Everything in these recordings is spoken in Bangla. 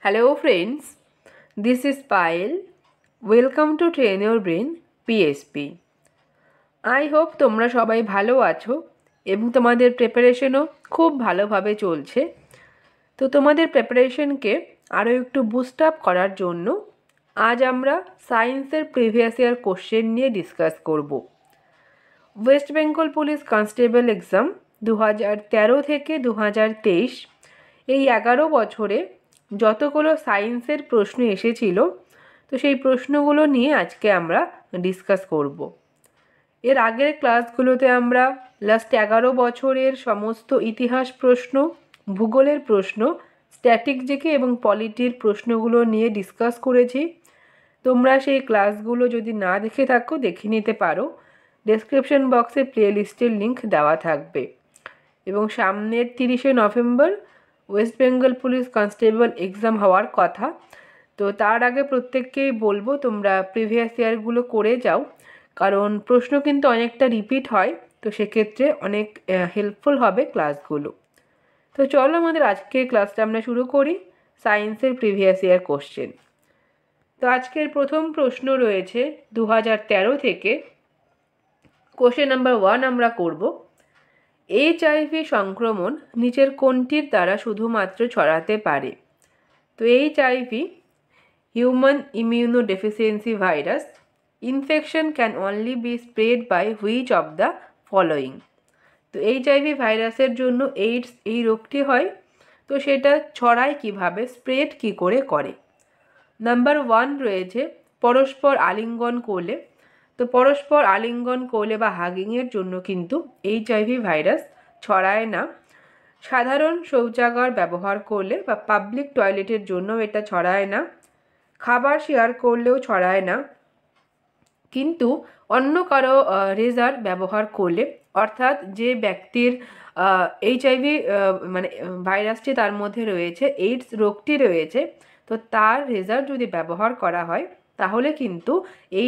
Hello friends, this is Payal. Welcome to Train Your Brain PSP. I hope তোমরা সবাই ভালো আছো এবং তোমাদের প্রিপারেশনও খুব ভালোভাবে চলছে। তো তোমাদের প্রিপারেশনকে আরও একটু বুস্ট আপ করার জন্য আজ আমরা সায়েন্সের প্রিভিয়াস ইয়ার কোশ্চেন নিয়ে ডিসকাস করব। West Bengal police constable exam 2013 থেকে 2023 এই 11 বছরে যতগুলো সায়েন্সের প্রশ্ন এসেছিল তো সেই প্রশ্নগুলো নিয়ে আজকে আমরা ডিসকাস করব। এর আগের ক্লাসগুলোতে আমরা লাস্ট 11 বছরের সমস্ত ইতিহাস প্রশ্ন, ভূগোলের প্রশ্ন, স্ট্যাটিক জিকে এবং পলিটির প্রশ্নগুলো নিয়ে ডিসকাস করেছি। তোমরা সেই ক্লাসগুলো যদি না দেখে থাকো দেখে নিতে পারো। ডেসক্রিপশন বক্সে প্লেলিস্টের লিঙ্ক দেওয়া থাকবে। এবং সামনের 30শে নভেম্বর West Bengal police constable exam হওয়ার কথা। তো তার আগে প্রত্যেককেই বলবো তোমরা প্রিভিয়াস ইয়ারগুলো করে যাও, কারণ প্রশ্ন কিন্তু অনেকটা রিপিট হয়, তো সেক্ষেত্রে অনেক হেল্পফুল হবে ক্লাসগুলো। তো চলো আমাদের আজকের ক্লাসটা আমরা শুরু করি সায়েন্সের প্রিভিয়াস ইয়ার কোশ্চেন। তো আজকের প্রথম প্রশ্ন রয়েছে 2013 থেকে। কোশ্চেন নাম্বার 1 আমরা করব। HIV সংক্রমণ নিচের কোনটির দ্বারা শুধুমাত্র ছড়াতে পারে? তো HIV human immunodeficiency virus. Infection can only be spread by which of the following? তো HIV ভাইরাসের জন্য এইডস এই রোগটি হয়, তো সেটা ছড়ায় কিভাবে, স্প্রেড কি করে করে? নাম্বার 1 রয়েছে পরস্পর আলিঙ্গন করলে। তো পরস্পর আলিঙ্গন করলে বা হাগিংয়ের জন্য কিন্তু HIV ভাইরাস ছড়ায় না। সাধারণ শৌচাগার ব্যবহার করলে বা পাবলিক টয়লেটের জন্য এটা ছড়ায় না। খাবার শেয়ার করলেও ছড়ায় না। কিন্তু অন্য কারো রেজার ব্যবহার করলে, অর্থাৎ যে ব্যক্তির HIV মানে ভাইরাসটি তার মধ্যে রয়েছে, এইডস রোগটি রয়েছে, তো তার রেজার যদি ব্যবহার করা হয় তাহলে কিন্তু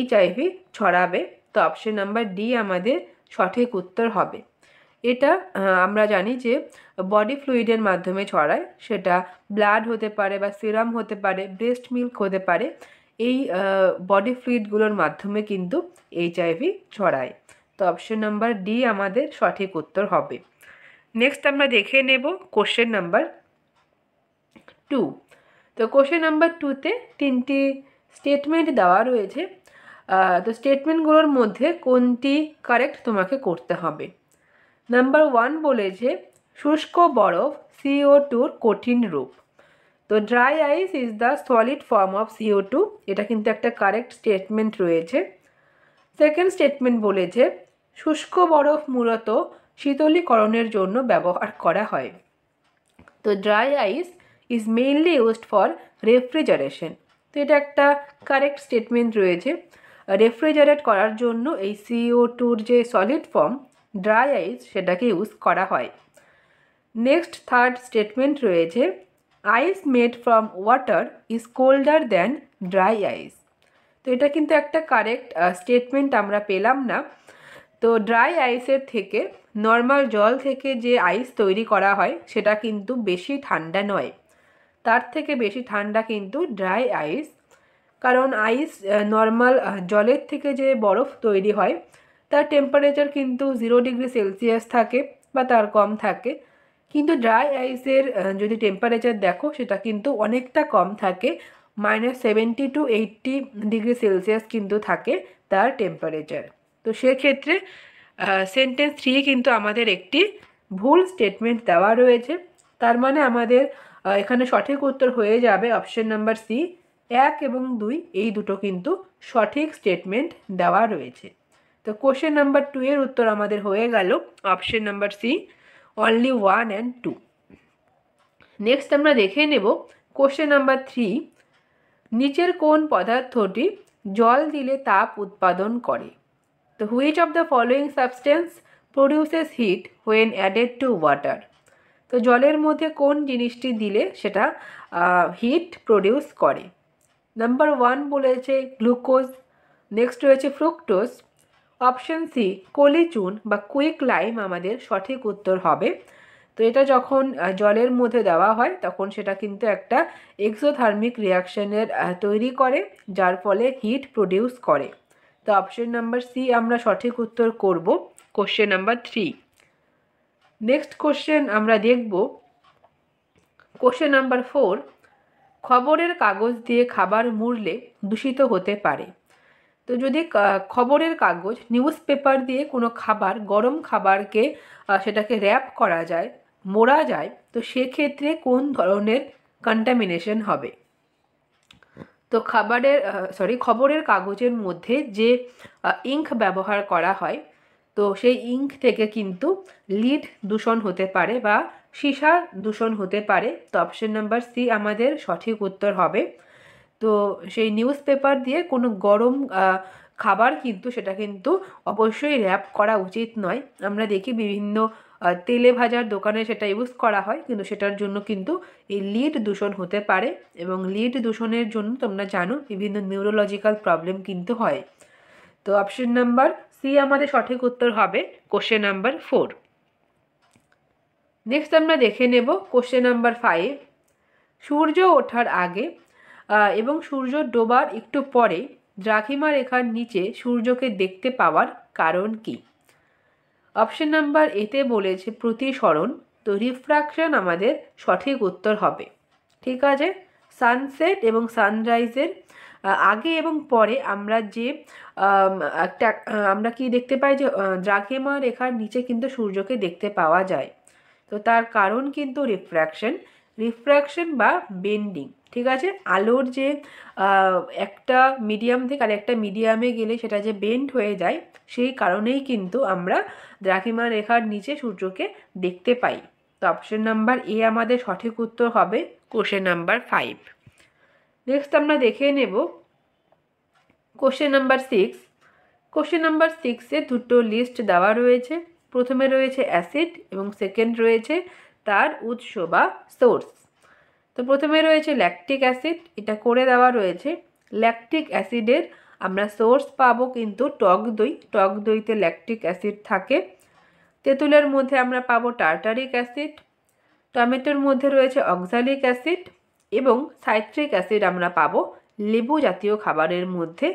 HIV ছড়াবে। তো অপশন নাম্বার ডি আমাদের সঠিক উত্তর হবে। এটা আমরা জানি যে বডি ফ্লুইডের মাধ্যমে ছড়ায়, সেটা ব্লাড হতে পারে বা সিরাম হতে পারে, ব্রেস্ট মিল্ক হতে পারে। এই বডি ফ্লুইডগুলোর মাধ্যমে কিন্তু HIV ছড়ায়। তো অপশন নাম্বার ডি আমাদের সঠিক উত্তর হবে। নেক্সট আমরা দেখে নেব কোশ্চেন নাম্বার 2। তো কোশ্চেন নাম্বার 2তে 3টি স্টেটমেন্ট দেওয়া রয়েছে। তো স্টেটমেন্টগুলোর মধ্যে কোনটি কারেক্ট তোমাকে করতে হবে। নাম্বার 1 বলেছে শুষ্ক বরফ CO2-র কঠিন রূপ। তো dry ice is the solid form of CO2, এটা কিন্তু একটা কারেক্ট স্টেটমেন্ট রয়েছে। সেকেন্ড স্টেটমেন্ট বলেছে শুষ্ক বরফ মূলত শীতলীকরণের জন্য ব্যবহার করা হয়। তো dry ice is mainly used for refrigeration. তো এটা একটা কারেক্ট স্টেটমেন্ট রয়েছে। রেফ্রিজারেট করার জন্য এই CO2-র যে সলিড ফর্ম ড্রাই আইস সেটাকে ইউজ করা হয়। নেক্সট থার্ড স্টেটমেন্ট রয়েছে ice made from water is colder than dry ice. তো এটা কিন্তু একটা কারেক্ট স্টেটমেন্ট আমরা পেলাম না। তো ড্রাই আইসের থেকে নর্মাল জল থেকে যে আইস তৈরি করা হয় সেটা কিন্তু বেশি ঠান্ডা নয়, তার থেকে বেশি ঠান্ডা কিন্তু ড্রাই আইস। কারণ আইস নর্মাল জলের থেকে যে বরফ তৈরি হয় তার টেম্পারেচার কিন্তু 0°C থাকে বা তার কম থাকে, কিন্তু ড্রাই আইসের যদি টেম্পারেচার দেখো সেটা কিন্তু অনেকটা কম থাকে, -70 to 80°C কিন্তু থাকে তার টেম্পারেচার। তো সেক্ষেত্রে সেন্টেন্স 3 কিন্তু আমাদের একটি ভুল স্টেটমেন্ট দেওয়া রয়েছে। তার মানে আমাদের এখানে সঠিক উত্তর হয়ে যাবে অপশন নাম্বার সি। 1 এবং 2 এই দুটো কিন্তু সঠিক স্টেটমেন্ট দেওয়া রয়েছে। তো কোশ্চেন নাম্বার 2 এর উত্তর আমাদের হয়ে গেল option number C, only 1 and 2। Next আমরা দেখে নেব কোশ্চেন নাম্বার 3। নিচের কোন পদার্থটি জল দিলে তাপ উৎপাদন করে? তো which of the following substance produces heat when added to water? তো জলের মধ্যে কোন জিনিসটি দিলে সেটা হিট প্রডিউস করে? নাম্বার 1 বলেছে গ্লুকোজ। নেক্সট রয়েছে ফ্রুক্টোজ। অপশন সি কলিচুন বা কুইক লাইম আমাদের সঠিক উত্তর হবে। তো এটা যখন জলের মধ্যে দেওয়া হয় তখন সেটা কিন্তু একটা এক্সোথার্মিক রিয়াকশনের তৈরি করে, যার ফলে হিট প্রডিউস করে। তো অপশন নাম্বার সি আমরা সঠিক উত্তর করব, কোশ্চেন নাম্বার 3। নেক্সট কোশ্চেন আমরা দেখব কোশ্চেন নাম্বার 4। খবরের কাগজ দিয়ে খাবার মুড়লে দূষিত হতে পারে। তো যদি খবরের কাগজ নিউজ পেপার দিয়ে কোনো খাবার, গরম খাবারকে সেটাকে র্যাপ করা যায়, মোড়া যায়, তো সেক্ষেত্রে কোন ধরনের কন্টামিনেশন হবে? তো খবরের কাগজের মধ্যে যে ইঙ্ক ব্যবহার করা হয়, তো সেই ইঙ্ক থেকে কিন্তু লিড দূষণ হতে পারে বা সীসা দূষণ হতে পারে। তো অপশন নাম্বার সি আমাদের সঠিক উত্তর হবে। তো সেই নিউজ পেপার দিয়ে কোনো গরম খাবার কিন্তু সেটা কিন্তু অবশ্যই র্যাপ করা উচিত নয়। আমরা দেখি বিভিন্ন তেলে ভাজার দোকানে সেটা ইউজ করা হয়, কিন্তু সেটার জন্য কিন্তু এই লিড দূষণ হতে পারে, এবং লিড দূষণের জন্য তোমরা জানো বিভিন্ন নিউরোলজিক্যাল প্রবলেম কিন্তু হয়। তো অপশন নাম্বার সি আমাদের সঠিক উত্তর হবে, কোশ্চেন নাম্বার 4। নেক্সট আমরা দেখে নেব কোশ্চেন নাম্বার 5। সূর্য ওঠার আগে এবং সূর্য ডোবার একটু পরে দ্রাঘিমা রেখার নিচে সূর্যকে দেখতে পাওয়ার কারণ কি? অপশন নাম্বার এতে বলেছে প্রতিসরণ, তো রিফ্র্যাকশন আমাদের সঠিক উত্তর হবে। ঠিক আছে, সানসেট এবং সানরাইজের আগে এবং পরে আমরা যে একটা আমরা কি দেখতে পাই যে দ্রাঘিমা রেখার নিচে কিন্তু সূর্যকে দেখতে পাওয়া যায়। তো তার কারণ কিন্তু রিফ্র্যাকশন বা বেন্ডিং। ঠিক আছে, আলোর যে একটা মিডিয়াম থেকে আরেকটা মিডিয়ামে গেলে সেটা যে বেন্ড হয়ে যায়, সেই কারণেই কিন্তু আমরা দ্রাঘিমা রেখার নিচে সূর্যকে দেখতে পাই। তো অপশন নাম্বার এ আমাদের সঠিক উত্তর হবে, কোশ্চেন নাম্বার 5। নেক্সট আমরা দেখে নেব কোশ্চেন নাম্বার 6। কোশ্চেন নাম্বার 6-এ দুটো লিস্ট দেওয়া রয়েছে। প্রথমে রয়েছে অ্যাসিড এবং সেকেন্ড রয়েছে তার উৎস বা সোর্স। তো প্রথমে রয়েছে ল্যাকটিক অ্যাসিড, এটা করে দেওয়া রয়েছে। ল্যাকটিক অ্যাসিডের আমরা সোর্স পাবো কিন্তু টক দই, টক দইতে ল্যাকটিক অ্যাসিড থাকে। তেঁতুলের মধ্যে আমরা পাবো টার্টারিক অ্যাসিড। টমেটোর মধ্যে রয়েছে অক্সালিক অ্যাসিড, এবং সাইট্রিক অ্যাসিড আমরা পাবো লেবু জাতীয় খাবারের মধ্যে,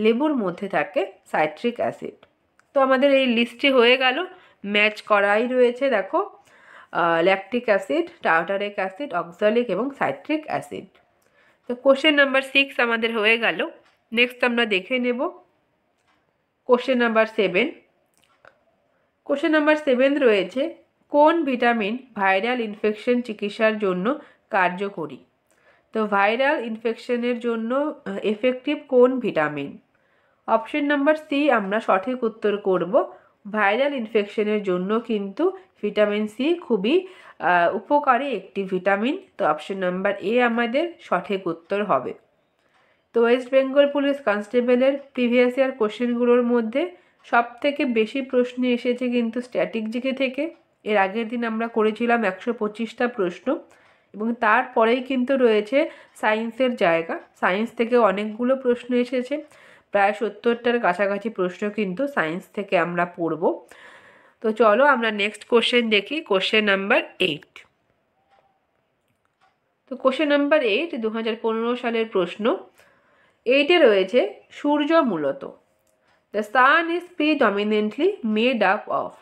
লেবুর মধ্যে থাকে সাইট্রিক অ্যাসিড। তো আমাদের এই লিস্টটি হয়ে গেল, ম্যাচ করাই রয়েছে। দেখো, lactic acid, tartaric acid, oxalic এবং সাইট্রিক অ্যাসিড। তো কোশ্চেন নাম্বার 6 আমাদের হয়ে গেল। নেক্সট আমরা দেখে নেব কোশ্চেন নাম্বার 7। কোশ্চেন নাম্বার 7 রয়েছে, কোন ভিটামিন ভাইরাল ইনফেকশন চিকিৎসার জন্য কার্যকরী? তো ভাইরাল ইনফেকশনের জন্য এফেক্টিভ কোন ভিটামিন? অপশন নাম্বার সি আমরা সঠিক উত্তর করব। ভাইরাল ইনফেকশনের জন্য কিন্তু ভিটামিন সি খুবই উপকারী একটি ভিটামিন। তো অপশন নাম্বার এ আমাদের সঠিক উত্তর হবে। তো ওয়েস্ট বেঙ্গল পুলিশ কনস্টেবলের প্রিভিয়াস ইয়ার কোশ্চেনগুলোর মধ্যে সবথেকে বেশি প্রশ্ন এসেছে কিন্তু স্ট্যাটিক জিকে থেকে। এর আগের দিন আমরা করেছিলাম 125টা প্রশ্ন, এবং তারপরেই কিন্তু রয়েছে সায়েন্সের জায়গা। সায়েন্স থেকে অনেকগুলো প্রশ্ন এসেছে, প্রায় 70টার কাছাকাছি প্রশ্ন কিন্তু সায়েন্স থেকে আমরা পড়ব। তো চলো আমরা নেক্সট কোশ্চেন দেখি, কোশ্চেন নাম্বার 8। তো কোশ্চেন নাম্বার 8 2015 সালের প্রশ্ন। 8-এ রয়েছে সূর্য মূলত the sun is predominantly made up of.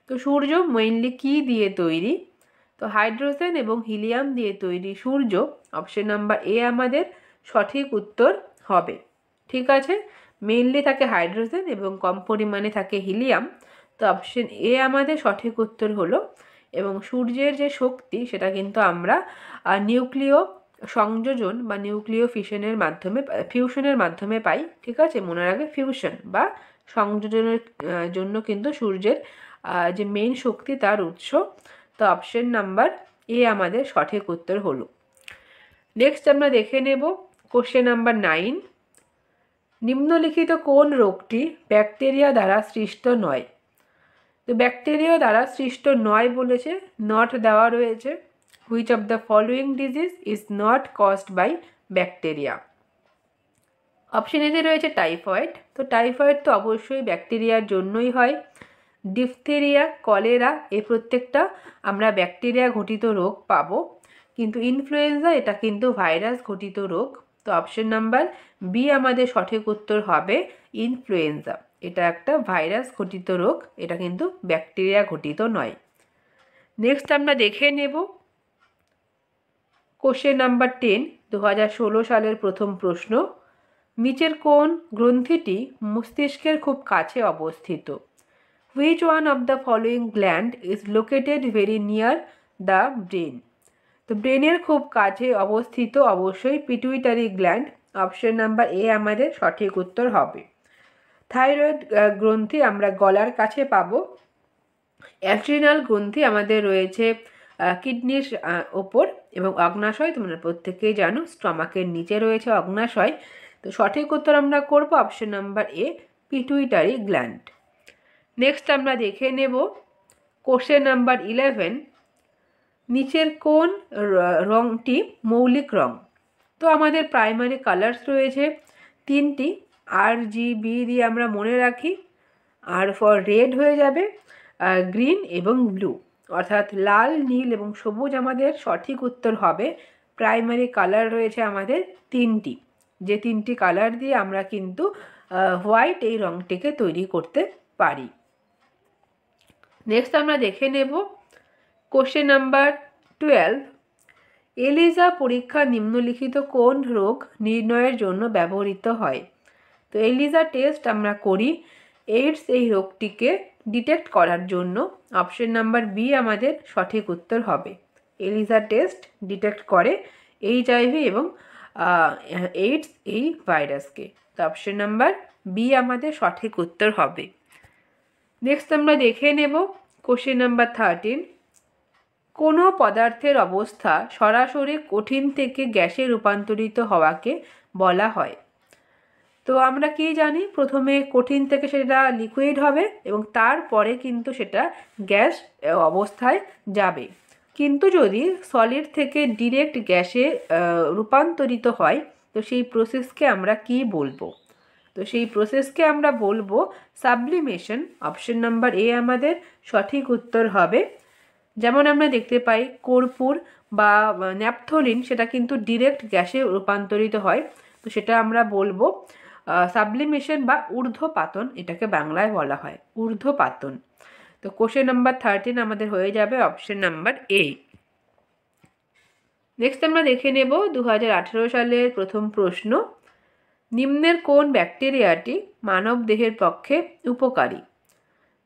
তো সূর্য মেইনলি কী দিয়ে তৈরি? তো হাইড্রোজেন এবং হিলিয়াম দিয়ে তৈরি সূর্য। অপশন নাম্বার এ আমাদের সঠিক উত্তর হবে। ঠিক আছে, মেইনলি থাকে হাইড্রোজেন এবং কম পরিমাণে থাকে হিলিয়াম। তো অপশন এ আমাদের সঠিক উত্তর হলো। এবং সূর্যের যে শক্তি সেটা কিন্তু আমরা নিউক্লিয় সংযোজন বা নিউক্লিয় ফিউশনের মাধ্যমে পাই। ঠিক আছে, মনে রাখবে ফিউশন বা সংযোজনের জন্য কিন্তু সূর্যের যে মেইন শক্তি তার উৎস। তো অপশন নাম্বার এ আমাদের সঠিক উত্তর হলো। নেক্সট আমরা দেখে নেব কোশ্চেন নাম্বার 9। নিম্নলিখিত কোন রোগটি ব্যাকটেরিয়া দ্বারা সৃষ্ট নয়? তো ব্যাকটেরিয়া দ্বারা সৃষ্ট নয় বলেছে, নট দেওয়া রয়েছে। Which of the following disease is not caused by bacteria? Option এতে রয়েছে টাইফয়েড। তো টাইফয়েড তো অবশ্যই ব্যাকটেরিয়ার জন্যই হয়। ডিফথেরিয়া, কলেরা এই প্রত্যেকটা আমরা ব্যাকটেরিয়া ঘটিত রোগ পাবো, কিন্তু ইনফ্লুয়েঞ্জা এটা কিন্তু ভাইরাস ঘটিত রোগ। তো অপশন নাম্বার বি আমাদের সঠিক উত্তর হবে ইনফ্লুয়েঞ্জা। এটা একটা ভাইরাস ঘটিত রোগ, এটা কিন্তু ব্যাকটেরিয়া ঘটিত নয়। নেক্সট আমরা দেখে নেব কোশ্চেন নাম্বার 10, 2016 সালের প্রথম প্রশ্ন। নিচের কোন গ্রন্থিটি মস্তিষ্কের খুব কাছে অবস্থিত? Which one of the following gland is located very near the brain? তো ব্রেনের খুব কাছে অবস্থিত অবশ্যই pituitary gland. Option number A আমাদের সঠিক উত্তর হবে। থাইরয়েড গ্রন্থি আমরা গলার কাছে পাবো। অ্যাড্রিনাল গ্রন্থি আমাদের রয়েছে কিডনির ওপর, এবং অগ্নাশয় তোমরা প্রত্যেকেই জানো স্টমাকের নিচে রয়েছে অগ্নাশয়। তো সঠিক উত্তর আমরা করব option number A, pituitary gland. Next আমরা দেখে নেব কোশ্চেন নাম্বার 11, নিচের কোন রঙটি মৌলিক রং? তো আমাদের প্রাইমারি কালার্স রয়েছে তিনটি, RGB দিয়ে আমরা মনে রাখি। আর ফর রেড হয়ে যাবে গ্রিন এবং ব্লু, অর্থাৎ লাল, নীল এবং সবুজ আমাদের সঠিক উত্তর হবে। প্রাইমারি কালার রয়েছে আমাদের তিনটি, যে তিনটি কালার দিয়ে আমরা কিন্তু হোয়াইট এই রঙটিকে তৈরি করতে পারি। নেক্সট আমরা দেখে নেব কোশ্চেন নাম্বার 12, এলিজা পরীক্ষা নিম্নলিখিত কোন রোগ নির্ণয়ের জন্য ব্যবহৃত হয়? তো এলিজা টেস্ট আমরা করি এইডস এই রোগটিকে ডিটেক্ট করার জন্য। অপশন নাম্বার বি আমাদের সঠিক উত্তর হবে। এলিজা টেস্ট ডিটেক্ট করে HIV এবং এইডস এই ভাইরাসকে। তো অপশন নাম্বার বি আমাদের সঠিক উত্তর হবে। নেক্সট আমরা দেখে নেব কোশ্চেন নাম্বার 13, কোনো পদার্থের অবস্থা সরাসরি কঠিন থেকে গ্যাসে রূপান্তরিত হওয়াকে বলা হয়? তো আমরা কি জানি, প্রথমে কঠিন থেকে সেটা লিকুইড হবে এবং তারপরে কিন্তু সেটা গ্যাস অবস্থায় যাবে। কিন্তু যদি সলিড থেকে ডিরেক্ট গ্যাসে রূপান্তরিত হয়, তো সেই প্রসেসকে আমরা কি বলবো? তো সেই প্রসেসকে আমরা বলবো সাবলিমেশন। অপশন নাম্বার এ আমাদের সঠিক উত্তর হবে। যেমন আমরা দেখতে পাই কর্পূর বা ন্যাপথলিন, সেটা কিন্তু ডিরেক্ট গ্যাসে রূপান্তরিত হয়, তো সেটা আমরা বলবো সাবলিমেশন বা ঊর্ধ্বপাতন, এটাকে বাংলায় বলা হয় ঊর্ধ্বপাতন। তো কোশ্চেন নাম্বার 13 আমাদের হয়ে যাবে অপশন নাম্বার এ। নেক্সট আমরা দেখে নেব 2018 সালের প্রথম প্রশ্ন। নিম্নের কোন ব্যাকটেরিয়াটি মানব দেহের পক্ষে উপকারী?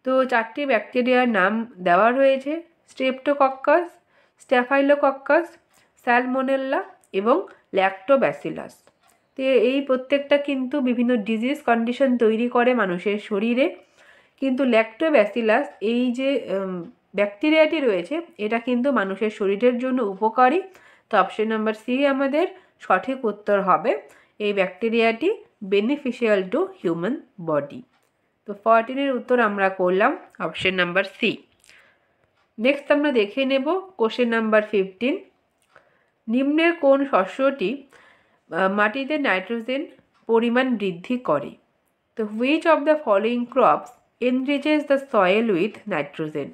তো চারটি ব্যাকটেরিয়ার নাম দেওয়া রয়েছে, স্ট্রেপ্টোকক্কাস, স্ট্যাফাইলোকক্কাস, স্যালমোনেল্লা এবং ল্যাক্টোব্যাসিলাস। তো এই প্রত্যেকটা কিন্তু বিভিন্ন ডিজিজ কন্ডিশন তৈরি করে মানুষের শরীরে, কিন্তু ল্যাক্টোব্যাসিলাস এই যে ব্যাকটেরিয়াটি রয়েছে এটা কিন্তু মানুষের শরীরের জন্য উপকারী। তো অপশন নাম্বার সি আমাদের সঠিক উত্তর হবে। এই ব্যাকটেরিয়াটি বেনিফিশিয়াল টু হিউম্যান বডি। তো 14-এর উত্তর আমরা করলাম অপশন নাম্বার সি। নেক্সট আমরা দেখে নেব কোশ্চেন নাম্বার 15, নিম্নের কোন শস্যটি মাটিতে নাইট্রোজেন পরিমাণ বৃদ্ধি করে? তো which of the following crops এনরিচেস the soil with nitrogen?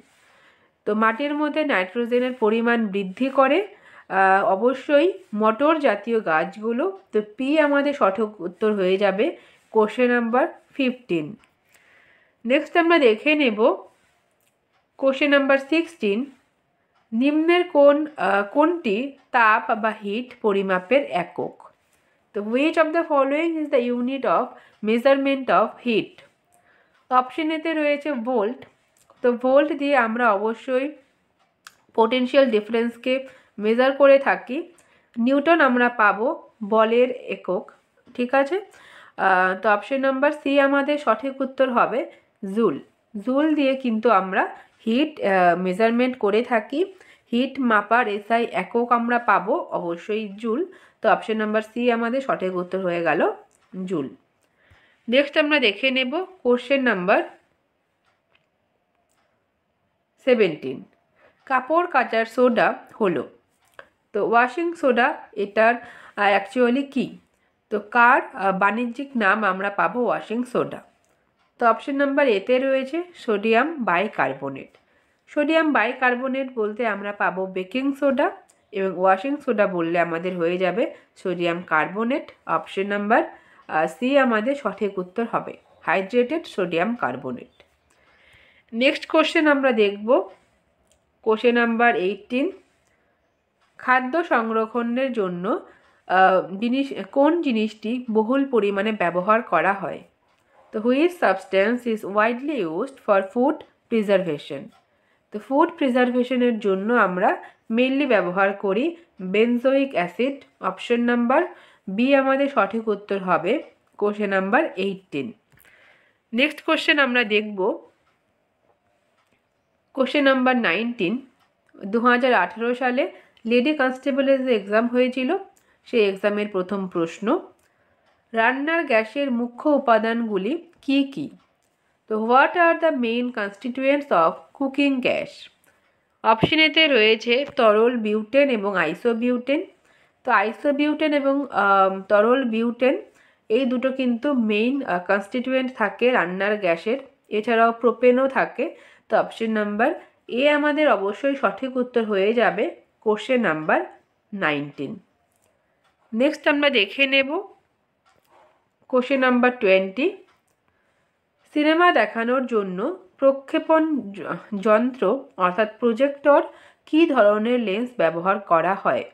তো মাটির মধ্যে নাইট্রোজেনের পরিমাণ বৃদ্ধি করে অবশ্যই মটর জাতীয় গাছগুলো। তো পি আমাদের সঠিক উত্তর হয়ে যাবে কোশ্চেন নাম্বার 15। নেক্সট আমরা দেখে নেব কোশ্চেন নাম্বার 16, নিম্নের কোনটি তাপ বা হিট পরিমাপের একক? তো which of the following is the unit of measurement of heat? Option এতে রয়েছে ভোল্ট। তো ভোল্ট দিয়ে আমরা অবশ্যই পোটেনশিয়াল ডিফারেন্সকে মেজার করে থাকি। নিউটন আমরা পাবো বলের একক, ঠিক আছে। তো অপশন নাম্বার সি আমাদের সঠিক উত্তর হবে জুল। জুল দিয়ে কিন্তু আমরা হিট মেজারমেন্ট করে থাকি। হিট মাপার SI একক আমরা পাবো অবশ্যই জুল। তো অপশন নাম্বার সি আমাদের সঠিক উত্তর হয়ে গেল জুল। নেক্সট আমরা দেখে নেব কোশ্চেন নাম্বার 17, কাপড় কাচার সোডা হলো? তো ওয়াশিং সোডা এটার অ্যাকচুয়ালি কি? তো কার বাণিজ্যিক নাম আমরা পাবো ওয়াশিং সোডা? তো অপশন নাম্বার এতে রয়েছে সোডিয়াম বাইকার্বনেট। সোডিয়াম বাইকার্বনেট বলতে আমরা পাবো বেকিং সোডা, এবং ওয়াশিং সোডা বললে আমাদের হয়ে যাবে sodium carbonate. Option number C আমাদের সঠিক উত্তর হবে, hydrated sodium carbonate. Next question আমরা দেখব কোশ্চেন নাম্বার 18। খাদ্য সংরক্ষণের জন্য কোন জিনিসটি বহুল পরিমাণে ব্যবহার করা হয়? তো which substance is widely used for food preservation? তো ফুড প্রিজারভেশনের জন্য আমরা মেনলি ব্যবহার করি benzoic acid. Option number B আমাদের সঠিক উত্তর হবে, কোশ্চেন নাম্বার 18। নেক্সট কোশ্চেন আমরা দেখব কোশ্চেন নাম্বার 19। 2018 সালে লেডি কনস্টেবলের যে এক্সাম হয়েছিল সেই এক্সামের প্রথম প্রশ্ন, রান্নার গ্যাসের মুখ্য উপাদানগুলি কি কি? তো what are the main constituents of cooking gas? Option এতে রয়েছে তরল বিউটেন এবং আইসোবিউটেন। তো আইসোবিউটেন এবং তরল বিউটেন এই দুটো কিন্তু মেইন কনস্টিটিউয়েন্ট থাকে রান্নার গ্যাসের, এছাড়াও প্রোপেনও থাকে। তো অপশন নাম্বার এ আমাদের অবশ্যই সঠিক উত্তর হয়ে যাবে, কোশ্চেন নাম্বার 19। নেক্সট আমরা দেখে নেব কোশ্চেন নাম্বার 20। সিনেমা দেখানোর জন্য প্রক্ষেপণ যন্ত্র অর্থাৎ প্রজেক্টর কী ধরনের লেন্স ব্যবহার করা হয়?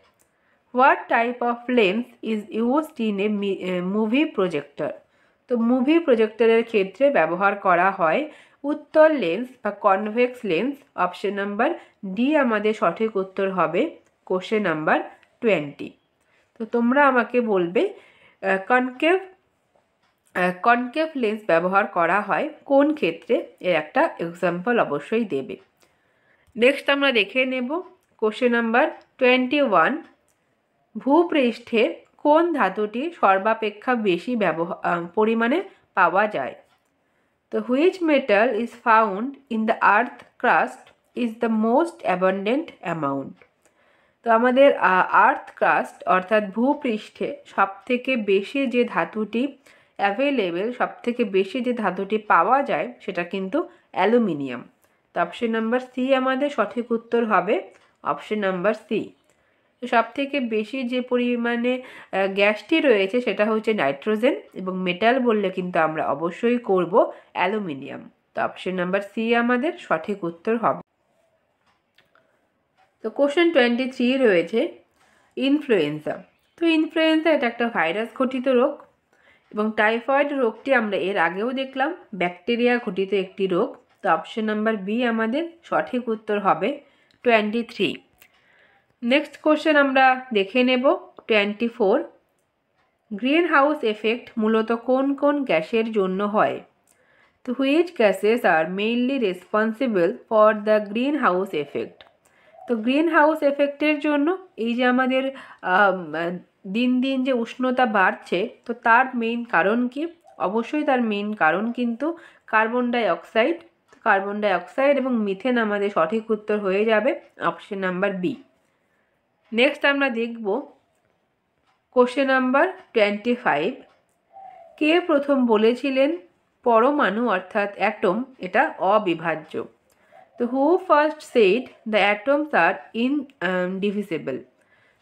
What type of lens is used in a movie projector? তো মুভি প্রজেক্টরের ক্ষেত্রে ব্যবহার করা হয় উত্তল লেন্স বা convex lens. Option number D আমাদের সঠিক উত্তর হবে, কোশ্চেন নাম্বার 20। তো তোমরা আমাকে বলবে কনকেভ লেন্স ব্যবহার করা হয় কোন ক্ষেত্রে, এর একটা এক্সাম্পল অবশ্যই দেবে। নেক্সট আমরা দেখে নেব কোশ্চেন নাম্বার 21। ভূপৃষ্ঠে কোন ধাতুটি সর্বাপেক্ষা বেশি পরিমাণে পাওয়া যায়? তো which metal is found in the earth crust is the most abundant amount? তো আমাদের আর্থ ক্রাস্ট অর্থাৎ ভূপৃষ্ঠে সবথেকে বেশি যে ধাতুটি অ্যাভেলেবেল, সবথেকে বেশি যে ধাতুটি পাওয়া যায় সেটা কিন্তু অ্যালুমিনিয়াম। তো অপশন নাম্বার সি আমাদের সঠিক উত্তর হবে, অপশন নাম্বার সি। সবথেকে বেশি যে পরিমাণে গ্যাসটি রয়েছে সেটা হচ্ছে নাইট্রোজেন, এবং মেটাল বললে কিন্তু আমরা অবশ্যই করব অ্যালুমিনিয়াম। তো অপশন নাম্বার সি আমাদের সঠিক উত্তর হবে। তো কোশ্চেন 23 রয়েছে ইনফ্লুয়েঞ্জা। তো ইনফ্লুয়েঞ্জা এটা একটা ভাইরাস ঘটিত রোগ, এবং টাইফয়েড রোগটি আমরা এর আগেও দেখলাম ব্যাকটেরিয়া ঘটিত একটি রোগ। তো অপশন নাম্বার বি আমাদের সঠিক উত্তর হবে, 23। নেক্সট কোশ্চেন আমরা দেখে নেব 24। গ্রিন হাউস এফেক্ট মূলত কোন কোন গ্যাসের জন্য হয়? তো which gases are mainly responsible for the green house effect? তো গ্রিন হাউস এফেক্টের জন্য এই যে আমাদের দিন দিন যে উষ্ণতা বাড়ছে, তো তার মেইন কারণ কি? অবশ্যই তার মেইন কারণ কিন্তু carbon die oxide. Carbon die oxide এবং মিথেন আমাদের সঠিক উত্তর হয়ে যাবে, অপশন নাম্বার বি। নেক্সট আমরা দেখব কোশ্চেন নাম্বার 25। কে প্রথম বলেছিলেন পরমাণু অর্থাৎ অ্যাটম এটা অবিভাজ্য? তো who first said the atoms are indivisible?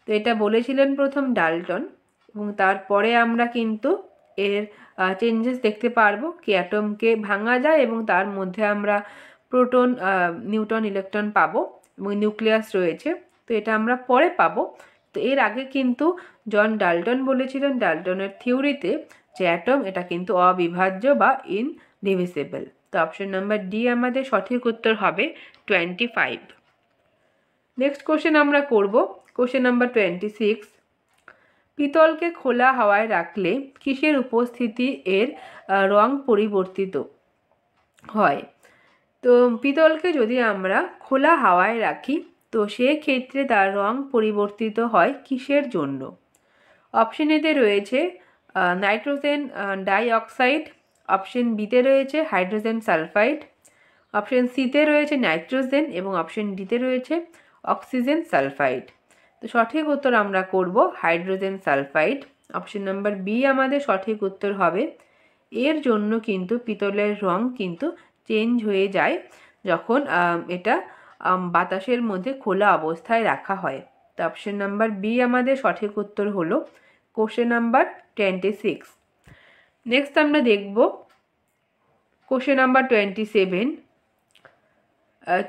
তো এটা বলেছিলেন প্রথম ডাল্টন, এবং তারপরে আমরা কিন্তু এর চেঞ্জেস দেখতে পারবো কি অ্যাটমকে ভাঙা যায় এবং তার মধ্যে আমরা প্রোটন, নিউট্রন, ইলেকট্রন পাবো, এবং নিউক্লিয়াস রয়েছে। তো এটা আমরা পরে পাবো। তো এর আগে কিন্তু জন ডাল্টন বলেছিলেন ডাল্টনের থিওরিতে যে অ্যাটম এটা কিন্তু অবিভাজ্য বা ইনডিভিজিবল। তো অপশন নাম্বার ডি আমাদের সঠিক উত্তর হবে, 25। নেক্সট কোশ্চেন আমরা করব কোশ্চেন নাম্বার 26। পিতলকে খোলা হাওয়ায় রাখলে কিসের উপস্থিতি এর রং পরিবর্তিত হয়? তো পিতলকে যদি আমরা খোলা হাওয়ায় রাখি তো সেক্ষেত্রে তার রং পরিবর্তিত হয় কিসের জন্য? অপশন এতে রয়েছে নাইট্রোজেন ডাই অক্সাইড, অপশন বিতে রয়েছে হাইড্রোজেন সালফাইড, অপশন সিতে রয়েছে নাইট্রোজেন, এবং অপশন ডিতে রয়েছে অক্সিজেন সালফাইড। তো সঠিক উত্তর আমরা করব hydrogen sulphide. Option number B আমাদের সঠিক উত্তর হবে। এর জন্য কিন্তু পিতলের রং কিন্তু চেঞ্জ হয়ে যায় যখন এটা বাতাসের মধ্যে খোলা অবস্থায় রাখা হয়। তো অপশন নাম্বার বি আমাদের সঠিক উত্তর হলো। Question number 26। নেক্সট আমরা দেখব কোশ্চেন নাম্বার 27।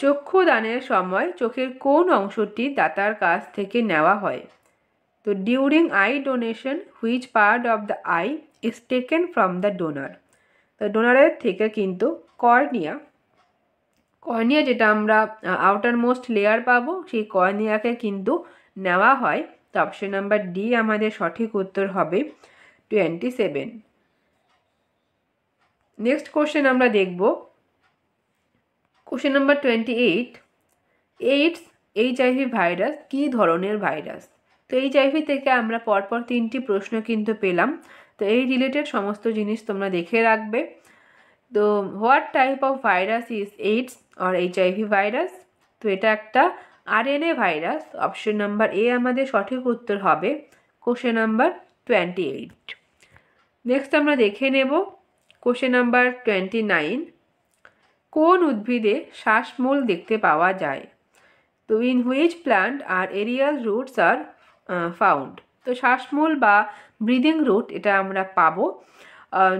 চক্ষু দানের সময় চোখের কোন অংশটি দাতার কাছ থেকে নেওয়া হয়? তো during eye donation which part of the eye is taken from the donor? তো ডোনারের থেকে কিন্তু কর্নিয়া যেটা আমরা আউটার মোস্ট লেয়ার পাবো, সেই কর্নিয়াকে কিন্তু নেওয়া হয়। তো অপশন নাম্বার ডি আমাদের সঠিক উত্তর হবে 27। নেক্সট কোশ্চেন আমরা দেখব question number 28। AIDS HIV virus কী ধরনের ভাইরাস? তো HIV থেকে আমরা পরপর 3টি প্রশ্ন কিন্তু পেলাম। তো এই রিলেটেড সমস্ত জিনিস তোমরা দেখে রাখবে। তো what type of virus is AIDS or HIV virus? তো এটা একটা RNA virus. Option number A আমাদের সঠিক উত্তর হবে। Question number 28। নেক্সট আমরা দেখে নেব কোশ্চেন নাম্বার 29। কোন উদ্ভিদে শ্বাসমূল দেখতে পাওয়া যায়? তো in which plant are aerial roots are found? তো শ্বাসমূল বা ব্রিদিং রুট এটা আমরা পাবো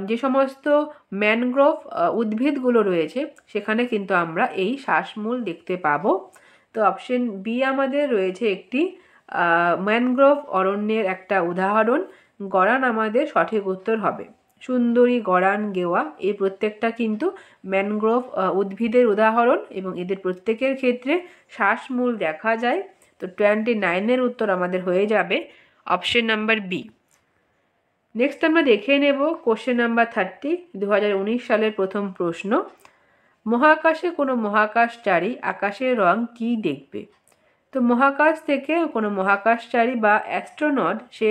যে সমস্ত ম্যানগ্রোভ উদ্ভিদগুলো রয়েছে সেখানে কিন্তু আমরা এই শ্বাসমূল দেখতে পাবো। তো অপশন বি আমাদের রয়েছে একটি ম্যানগ্রোভ অরণ্যের একটা উদাহরণ। গরান আমাদের সঠিক উত্তর হবে। সুন্দরী, গরান, গেওয়া এই প্রত্যেকটা কিন্তু ম্যানগ্রোভ উদ্ভিদের উদাহরণ এবং এদের প্রত্যেকের ক্ষেত্রে শ্বাসমূল দেখা যায়। তো 29-এর উত্তর আমাদের হয়ে যাবে অপশন নাম্বার বি। নেক্সট আমরা দেখে নেব কোশ্চেন নাম্বার 30, 2019 সালের প্রথম প্রশ্ন। মহাকাশে কোনো মহাকাশচারী আকাশের রং কী দেখবে? তো মহাকাশ থেকে কোনো মহাকাশচারী বা অ্যাস্ট্রোনট সে